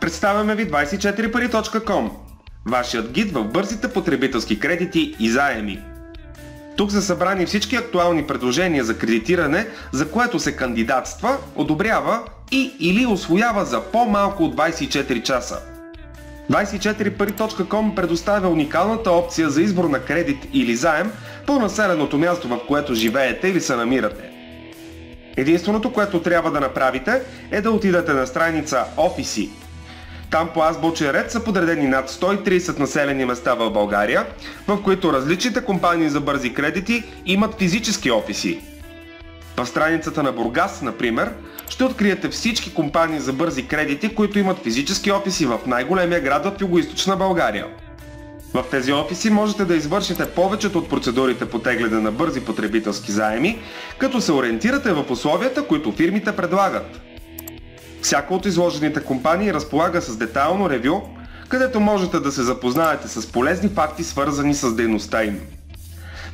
Представяме ви 24pari.com, вашият гид в бързите потребителски кредити и заеми. Тук са събрани всички актуални предложения за кредитиране, за което се кандидатства, одобрява и/или усвоява за по-малко от 24 часа. 24pari.com предоставя уникалната опция за избор на кредит или заем по населеното място, в което живеете или се намирате. Единственото, което трябва да направите, е да отидете на страница Офиси. Там по азбучен ред са подредени над 130 населени места в България, в които различните компании за бързи кредити имат физически офиси. В страницата на Бургас, например, ще откриете всички компании за бързи кредити, които имат физически офиси в най-големия град в Югоизточна България. В тези офиси можете да извършите повечето от процедурите по тегляне на бързи потребителски заеми, като се ориентирате в условията, които фирмите предлагат. Всяка от изложените компании разполага с детайлно ревю, където можете да се запознаете с полезни факти, свързани с дейността им.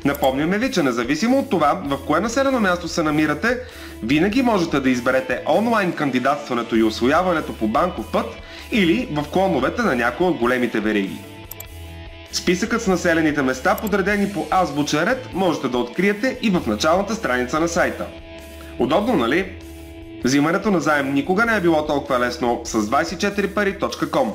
Напомняме ви, че независимо от това в кое населено място се намирате, винаги можете да изберете онлайн кандидатстването и усвояването по банков път или в клоновете на някои от големите вериги. Списъкът с населените места, подредени по азбучен ред, можете да откриете и в началната страница на сайта. Удобно, нали? Взимането на заем никога не е било толкова лесно с 24pari.com.